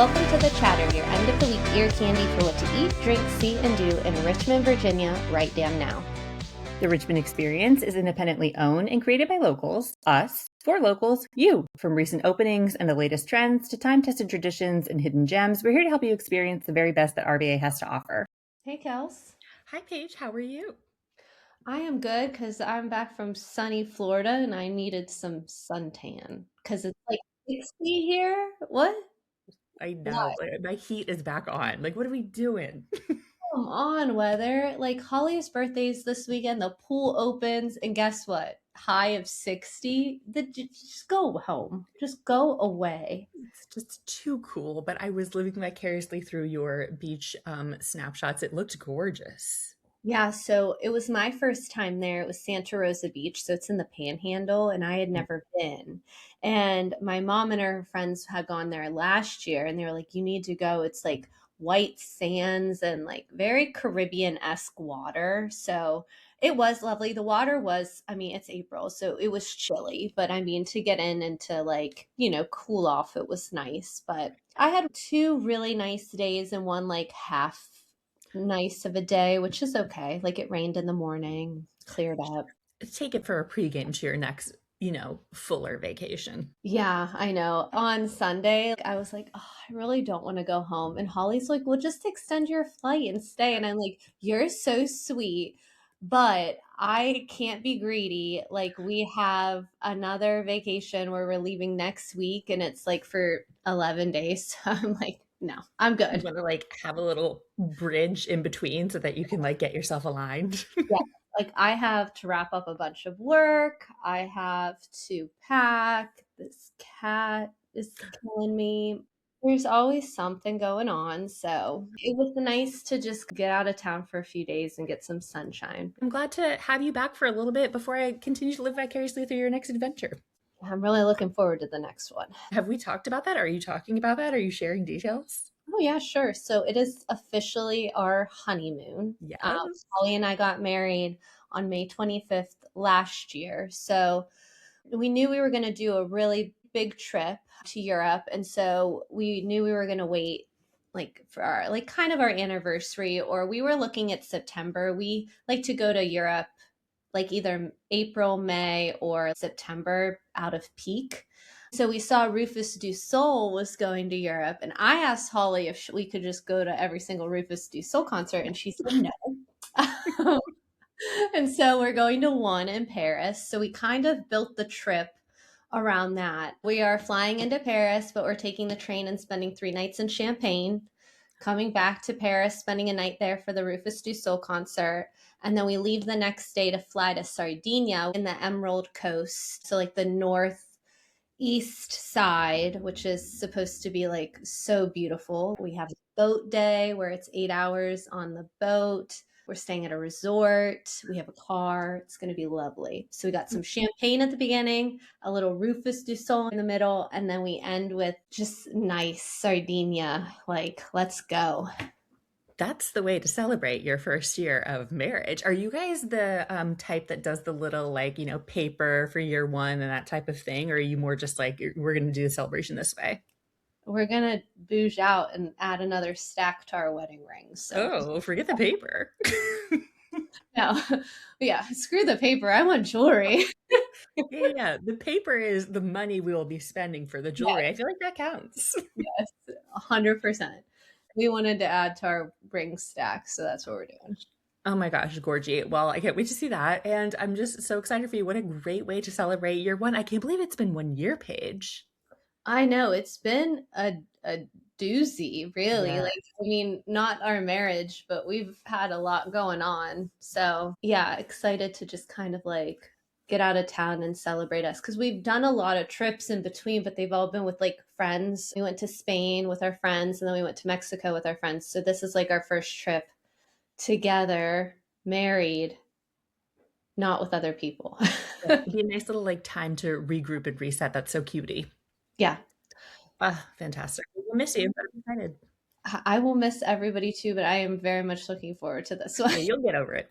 Welcome to The Chatter, your end of the week ear candy for what to eat, drink, see, and do in Richmond, Virginia, right damn now. The Richmond Experience is independently owned and created by locals, us, for locals, you. From recent openings and the latest trends to time-tested traditions and hidden gems, we're here to help you experience the very best that RVA has to offer. Hey, Kels. Hi, Paige. How are you? I am good because I'm back from sunny Florida and I needed some suntan because it's like 60 here. What? I know, What? but my heat is back on. Like, what are we doing? Come on, weather. Like Holly's birthday's this weekend. The pool opens, and guess what? High of 60. Just go home. Just go away. It's just too cool, but I was living vicariously through your beach snapshots. It looked gorgeous. Yeah, so it was my first time there. It was Santa Rosa Beach, so it's in the Panhandle, and I had never been. And my mom and her friends had gone there last year, and they were like, "You need to go. It's like white sands and like very Caribbean-esque water." So it was lovely. The water was, I mean, it's April, so it was chilly, but I mean, to get in and to like, cool off, it was nice. But I had two really nice days and one like half nice of a day, which is okay. Like it rained in the morning, cleared up. Take it for a pregame to your next, fuller vacation. Yeah, I know. On Sunday, I was like, oh, I really don't want to go home. And Holly's like, well, just extend your flight and stay. And I'm like, you're so sweet, but I can't be greedy. Like, we have another vacation where we're leaving next week and it's like for 11 days. So I'm like, no, I'm You good. want to like have a little bridge in between so that you can like get yourself aligned. Yeah. Like I have to wrap up a bunch of work. I have to pack. This cat is killing me. There's always something going on. So it was nice to just get out of town for a few days and get some sunshine. I'm glad to have you back for a little bit before I continue to live vicariously through your next adventure. I'm really looking forward to the next one. Have we talked about that? Are you talking about that? Are you sharing details? Oh, yeah, sure. So it is officially our honeymoon. Yes. Holly and I got married on May 25th last year. So we knew we were going to do a really big trip to Europe. And so we knew we were going to wait like for our, like kind of our anniversary, or we were looking at September. We like to go to Europe like either April, May, or September out of peak. So we saw Rufus Du Sol was going to Europe, and I asked Holly if we could just go to every single Rufus Du Sol concert, and she said no. And so we're going to one in Paris. So we kind of built the trip around that. We are flying into Paris, but we're taking the train and spending 3 nights in Champagne, coming back to Paris, spending a night there for the Rufus Du Sol concert. And then we leave the next day to fly to Sardinia in the Emerald Coast. So like the northeast side, which is supposed to be like so beautiful. We have a boat day where it's 8 hours on the boat. We're staying at a resort. We have a car. It's going to be lovely. So we got some champagne at the beginning, a little Rufus Du Sol in the middle, and then we end with just nice Sardinia. Like, let's go. That's the way to celebrate your first year of marriage. Are you guys the type that does the little like, paper for year one and that type of thing? Or are you more just like, we're going to do the celebration this way? We're going to bouge out and add another stack to our wedding ring. So, Oh, forget the paper. no, yeah, screw the paper. I want jewelry. Yeah. The paper is the money we will be spending for the Yes, jewelry. I feel like that counts. yes, 100%. We wanted to add to our ring stack, so that's what we're doing. Oh my gosh, Gorgie. Well, I can't wait to see that. And I'm just so excited for you. What a great way to celebrate year one. I can't believe it's been 1 year, Paige. I know it's been a doozy, really. Yeah. Like, I mean, not our marriage, but we've had a lot going on. So, yeah, excited to just kind of like get out of town and celebrate us because we've done a lot of trips in between, but they've all been with like friends. We went to Spain with our friends and then we went to Mexico with our friends. So, this is like our first trip together, married, not with other people. Yeah, it'd be a nice little like time to regroup and reset. That's so cutie. Yeah. Ah, fantastic. We'll miss you, but I'm excited. I will miss everybody too, but I am very much looking forward to this one. Yeah, you'll get over it.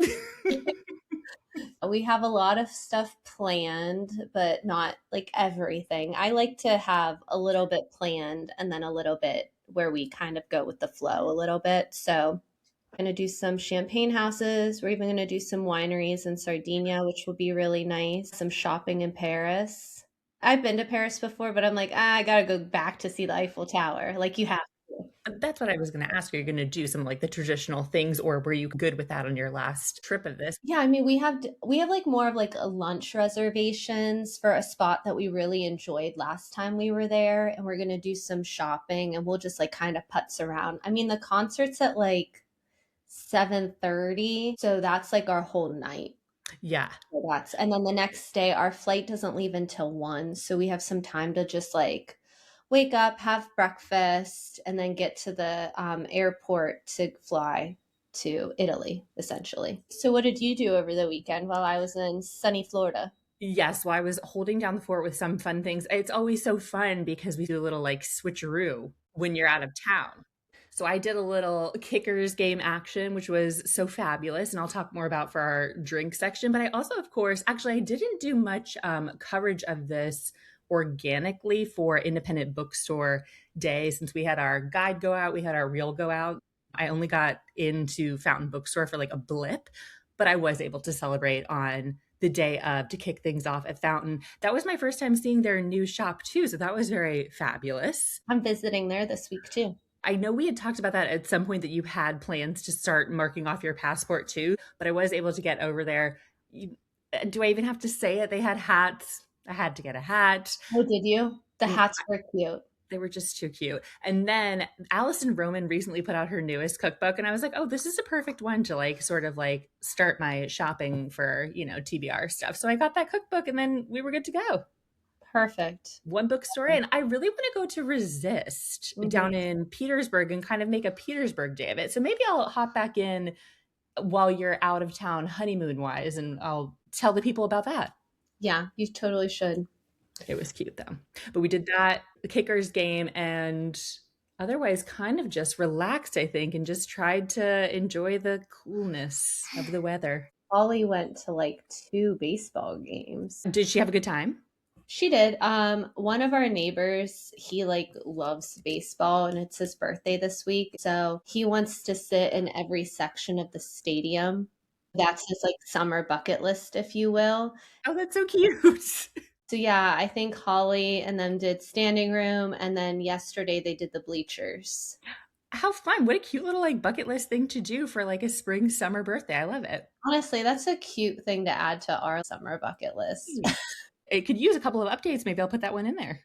We have a lot of stuff planned, but not like everything. I like to have a little bit planned and then a little bit where we kind of go with the flow a little bit. So going to do some champagne houses. We're even going to do some wineries in Sardinia, which will be really nice. Some shopping in Paris. I've been to Paris before, but I'm like, I got to go back to see the Eiffel Tower. Like you have to. That's what I was going to ask. Are you going to do some like the traditional things, or were you good with that on your last trip of this? Yeah, I mean, we have like more of like a lunch reservations for a spot that we really enjoyed last time we were there, and we're going to do some shopping and we'll just like kind of putz around. I mean, the concert's at like 7:30, so that's like our whole night. Yeah. So that's and then the next day our flight doesn't leave until 1, so we have some time to just like wake up, have breakfast, and then get to the airport to fly to Italy, essentially. So what did you do over the weekend while I was in sunny Florida? Yes, well, I was holding down the fort with some fun things. It's always so fun because we do a little like switcheroo when you're out of town. So I did a little kickers game action, which was so fabulous, and I'll talk more about for our drink section. But I also, of course, actually, I didn't do much coverage of this organically for Independent Bookstore Day since we had our guide go out, we had our reel go out. I only got into Fountain Bookstore for like a blip, but I was able to celebrate on the day of to kick things off at Fountain. That was my first time seeing their new shop too, so that was very fabulous. I'm visiting there this week too. I know we had talked about that at some point that you had plans to start marking off your passport too, but I was able to get over there. Do I even have to say it? They had hats. I had to get a hat. Oh, did you? The Mm, hats were cute. They were just too cute. And then Allison Roman recently put out her newest cookbook, and I was like, oh, this is a perfect one to like sort of like start my shopping for, TBR stuff. So I got that cookbook, and then we were good to go. Perfect. One bookstore in. I really want to go to Resist down Mhm. in Petersburg and kind of make a Petersburg day of it. So maybe I'll hop back in while you're out of town honeymoon wise, and I'll tell the people about that. Yeah, you totally should. It was cute though. But we did that, the kickers game, and otherwise kind of just relaxed, I think, and just tried to enjoy the coolness of the weather. Ollie went to like 2 baseball games. Did she have a good time? She did. One of our neighbors, he like loves baseball and it's his birthday this week. So he wants to sit in every section of the stadium. That's his like summer bucket list, if you will. Oh, that's so cute. So yeah, I think Holly and them did standing room, and then yesterday they did the bleachers. How fun. What a cute little like bucket list thing to do for like a spring summer birthday. I love it. Honestly, that's a cute thing to add to our summer bucket list. It could use a couple of updates. Maybe I'll put that one in there.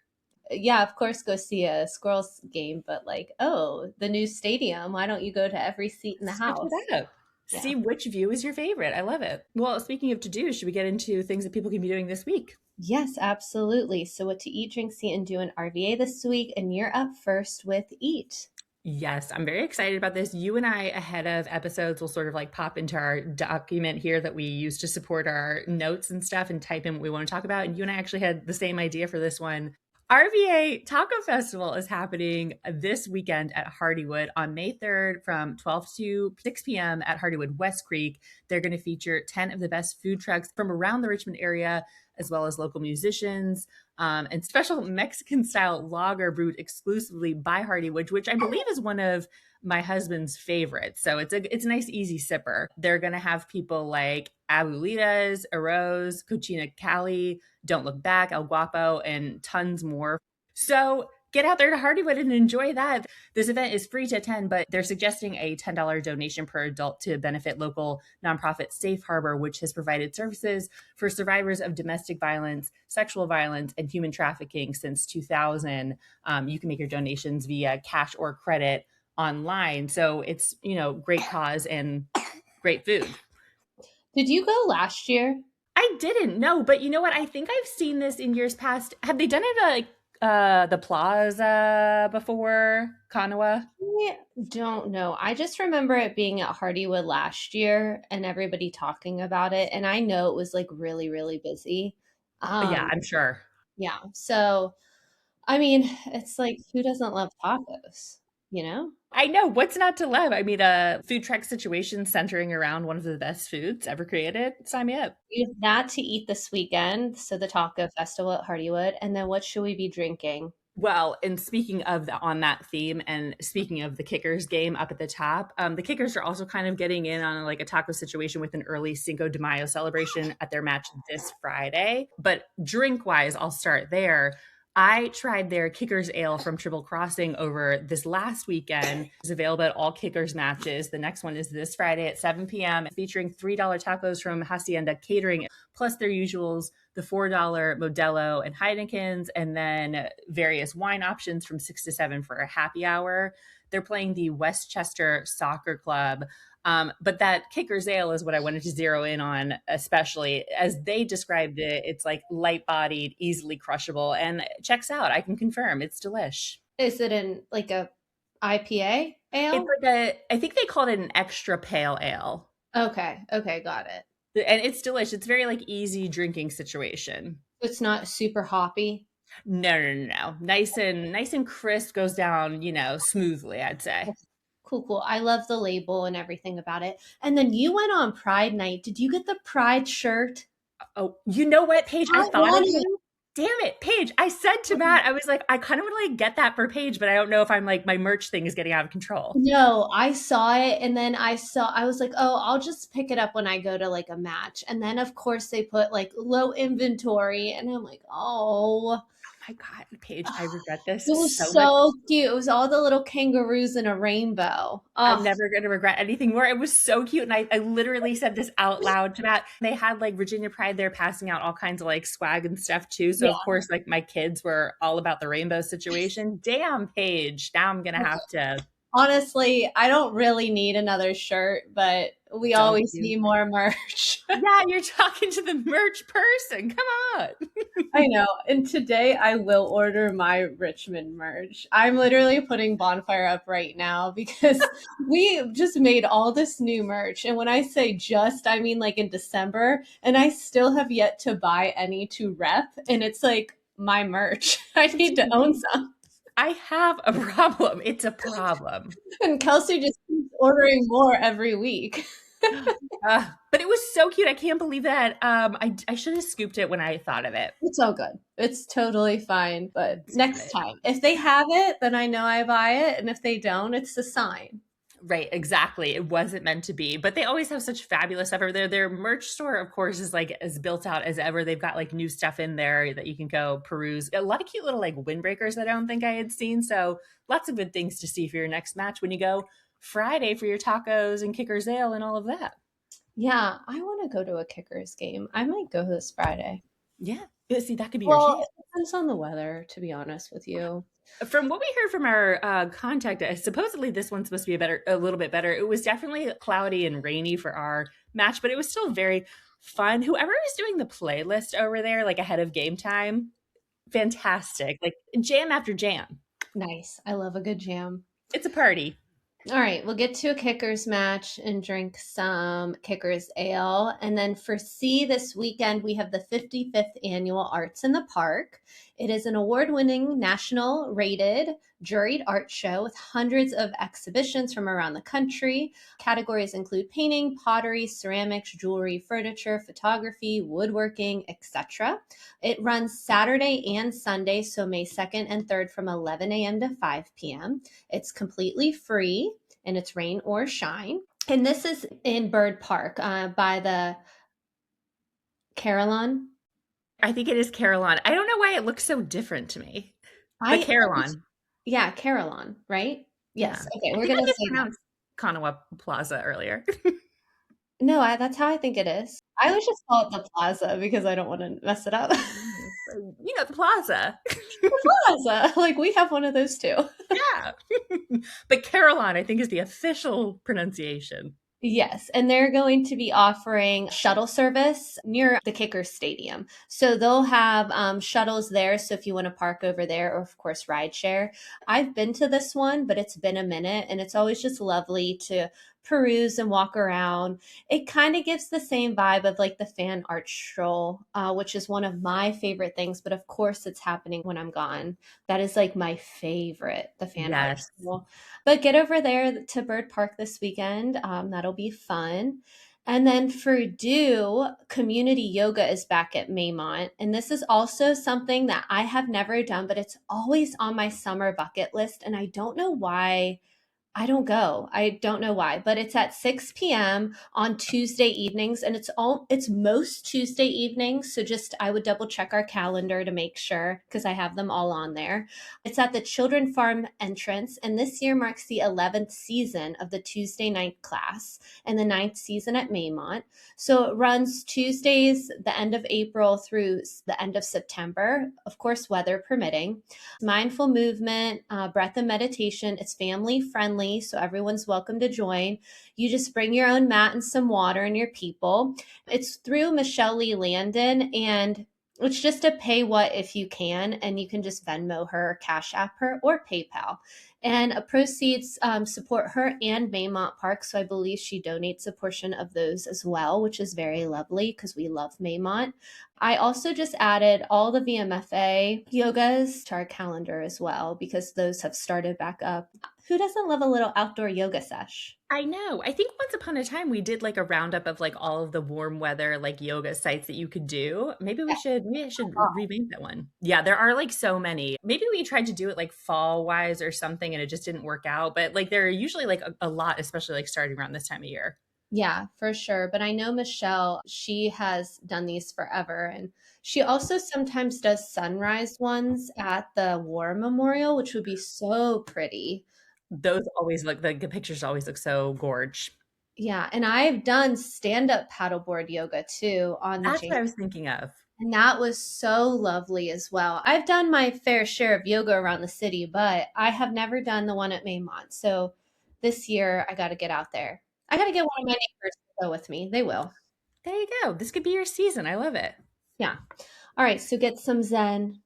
Yeah, of course, go see a Squirrels game, but like, oh, the new stadium. Why don't you go to every seat in the Switch house? it up. Yeah. See which view is your favorite. I love it. Well, speaking of to do, should we get into things that people can be doing this week? Yes, absolutely. So, what to eat, drink, see, and do in RVA this week? And you're up first with eat. Yes, I'm very excited about this. You and I, ahead of episodes, will sort of like pop into our document here that we use to support our notes and stuff and type in what we want to talk about. And you and I actually had the same idea for this one. RVA Taco Festival is happening this weekend at Hardywood on May 3rd from 12 to 6 p.m. at Hardywood West Creek. They're going to feature 10 of the best food trucks from around the Richmond area, as well as local musicians, and special Mexican style lager brewed exclusively by Hardywood, which I believe is one of my husband's favorites. So it's a nice, easy sipper. They're going to have people like Abuelitas, Arroz, Cochina Cali, Don't Look Back, El Guapo, and tons more. So get out there to Hardywood and enjoy that. This event is free to attend, but they're suggesting a $10 donation per adult to benefit local nonprofit Safe Harbor, which has provided services for survivors of domestic violence, sexual violence, and human trafficking since 2000. You can make your donations via cash or credit online. So it's, great cause and great food. Did you go last year? I didn't know, but you know what? I think I've seen this in years past. Have they done it at like the Plaza before, Kanawa? I don't know. I just remember it being at Hardywood last year and everybody talking about it. And I know it was like really, really busy. Yeah, Um, I'm sure. yeah. So, I mean, it's like, who doesn't love tacos, you know? I know what's not to love. I mean, a food truck situation centering around one of the best foods ever created. Sign me up. We have that to eat this weekend. So, the Taco Festival at Hardywood. And then what should we be drinking? Well, and speaking of on that theme, and speaking of the kickers game up at the top, the kickers are also kind of getting in on like a taco situation with an early Cinco de Mayo celebration at their match this Friday. But drink wise, I'll start there. I tried their Kickers Ale from Triple Crossing over this last weekend. It's available at all Kickers matches. The next one is this Friday at 7 p.m., featuring $3 tacos from Hacienda Catering, plus their usuals, the $4 Modelo and Heineken's, and then various wine options from 6 to 7 for a happy hour. They're playing the Westchester Soccer Club. But that Kicker's Ale is what I wanted to zero in on, especially as they described it. It's like light bodied, easily crushable, and it checks out. I can confirm it's delish. Is it in like a IPA It's ale? like I think they called it an extra pale ale. Okay, okay, got it. And it's delish. It's very like easy drinking situation. It's not super hoppy. No, no, no, no. Nice and crisp, goes down, smoothly, I'd say. Cool, cool. I love the label and everything about it. And then you went on Pride Night. Did you get the Pride shirt? Oh, you know what, Paige? I I thought of want it. you. Damn it, Paige. I said to Matt, I was like, I kind of want to like get that for Paige, but I don't know if I'm like my merch thing is getting out of control. No, I saw it and then I was like, "Oh, I'll just pick it up when I go to like a match." And then of course they put like low inventory and I'm like, "Oh." My God, Paige, I regret this It so was much. so cute. It was all the little kangaroos in a rainbow. I'm Oh, never going to regret anything more. It was so cute. And I literally said this out loud to Matt. They had like Virginia Pride there passing out all kinds of like swag and stuff too. So, of yeah. course, like my kids were all about the rainbow situation. Damn, Paige. Now I'm going to have to. Honestly, I don't really need another shirt, but we Don't always you? need more merch. Yeah, you're talking to the merch person. Come on. I know. And today I will order my Richmond merch. I'm literally putting Bonfire up right now because we just made all this new merch. And when I say just, I mean like in December. And I still have yet to buy any to rep. And it's like my merch. I need to own some. I have a problem. It's a problem. And Kelsey just keeps ordering more every week. But it was so cute. I can't believe that. I should have scooped it when I thought of it. It's all good. It's totally fine. But next time, if they have it, then I know I buy it. And if they don't, it's a sign. Right, exactly. It wasn't meant to be, but they always have such fabulous stuff over there. Their merch store, of course, is like as built out as ever. They've got like new stuff in there that you can go peruse. A lot of cute little like windbreakers that I don't think I had seen. So lots of good things to see for your next match when you go Friday for your tacos and Kickers Ale and all of that. Yeah, I want to go to a Kickers game. I might go this Friday. Yeah. See, that could be your Well, chance. it depends on the weather, to be honest with you. From what we heard from our contact, supposedly this one's supposed to be a little bit better. It was definitely cloudy and rainy for our match, but it was still very fun. Whoever is doing the playlist over there, like ahead of game time, fantastic. Like jam after jam. Nice. I love a good jam. It's a party. All right, we'll get to a kickers match and drink some kickers ale. And then for C this weekend, we have the 55th annual Arts in the Park. It is an award winning, national rated, juried art show with hundreds of exhibitions from around the country. Categories include painting, pottery, ceramics, jewelry, furniture, photography, woodworking, etc. It runs Saturday and Sunday, so May 2nd and 3rd from 11 a.m. to 5 p.m. It's completely free and it's rain or shine. And this is in Bird Park by the Carillon. I think it is Carillon. I don't know why it looks so different to me, but I Carillon. Yeah, Carillon, right? Yeah. Yes. Okay, I we're think I gonna say that. mispronounced Kanawa Plaza earlier. No, that's how I think it is. I would just call it the Plaza because I don't want to mess it up. The plaza. The Plaza, like we have one of those too. Yeah. But Carillon, I think, is the official pronunciation. Yes, and they're going to be offering shuttle service near the Kickers Stadium. So they'll have shuttles there. So if you want to park over there, or of course, rideshare. I've been to this one, but it's been a minute, and it's always just lovely to peruse and walk around. It kind of gives the same vibe of like the fan art stroll, which is one of my favorite things. But of course, it's happening when I'm gone. That is like my favorite, the fan art Yes. stroll. But get over there to Bird Park this weekend. That'll be fun. And then for do, community yoga is back at Maymont. And this is also something that I have never done, but it's always on my summer bucket list. And I don't know why I don't go. I don't know why, but it's at 6 p.m. on Tuesday evenings, and it's most Tuesday evenings. So just I would double check our calendar to make sure because I have them all on there. It's at the Children Farm entrance, and this year marks the 11th season of the Tuesday night class and the ninth season at Maymont. So it runs Tuesdays, the end of April through the end of September, of course, weather permitting. Mindful movement, breath and meditation. It's family friendly, so everyone's welcome to join. You just bring your own mat and some water and your people. It's through Michelle Lee Landon, and it's just a pay what if you can, and you can just Venmo her, Cash App her, or PayPal. And proceeds support her and Maymont Park, so I believe she donates a portion of those as well, which is very lovely because we love Maymont. I also just added all the VMFA yogas to our calendar as well because those have started back up. Who doesn't love a little outdoor yoga sesh? I know. I think once upon a time we did like a roundup of like all of the warm weather like yoga sites that you could do. Maybe I should revamp that one. Yeah, there are like so many. Maybe we tried to do it like fall wise or something and it just didn't work out. But like there are usually like a lot, especially like starting around this time of year. Yeah, for sure. But I know Michelle, she has done these forever. And she also sometimes does sunrise ones at the War Memorial, which would be so pretty. Those always look the pictures always look so gorge. Yeah. And I've done stand up paddleboard yoga too on the That's what James. I was thinking of. And that was so lovely as well. I've done my fair share of yoga around the city, but I have never done the one at Maymont. So this year I got to get out there. I got to get one of my neighbors to go with me. They will. There you go. This could be your season. I love it. Yeah. All right. So get some Zen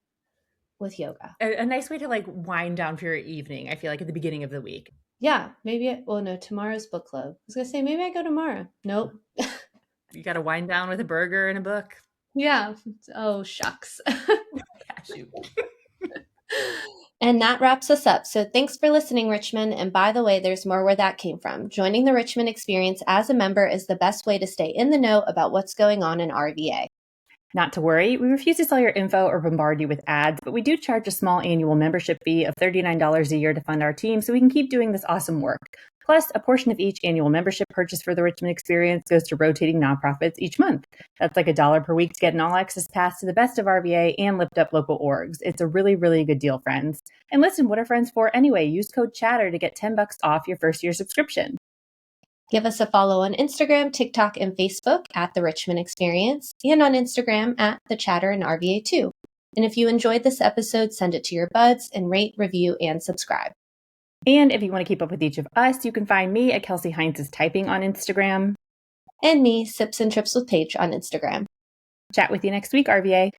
with yoga. A nice way to like wind down for your evening. I feel like at the beginning of the week. Yeah. Maybe, well, no, tomorrow's book club. I was going to say, maybe I go tomorrow. Nope. You got to wind down with a burger and a book. Yeah. Oh, shucks. Yeah, shoot. And that wraps us up. So thanks for listening, Richmond. And by the way, there's more where that came from. Joining the Richmond experience as a member is the best way to stay in the know about what's going on in RVA. Not to worry, we refuse to sell your info or bombard you with ads, but we do charge a small annual membership fee of $39 a year to fund our team so we can keep doing this awesome work. Plus, a portion of each annual membership purchase for the Richmond experience goes to rotating nonprofits each month. That's like $1 per week to get an all-access pass to the best of RVA and lift up local orgs. It's a really, really good deal, friends. And listen, what are friends for anyway? Use code CHATTER to get $10 off your first year subscription. Give us a follow on Instagram, TikTok, and Facebook at The Richmond Experience, and on Instagram at The Chatter and RVA 2. And if you enjoyed this episode, send it to your buds and rate, review, and subscribe. And if you want to keep up with each of us, you can find me at Kelsey Heinz's Typing on Instagram. And me, Sips and Trips with Paige on Instagram. Chat with you next week, RVA.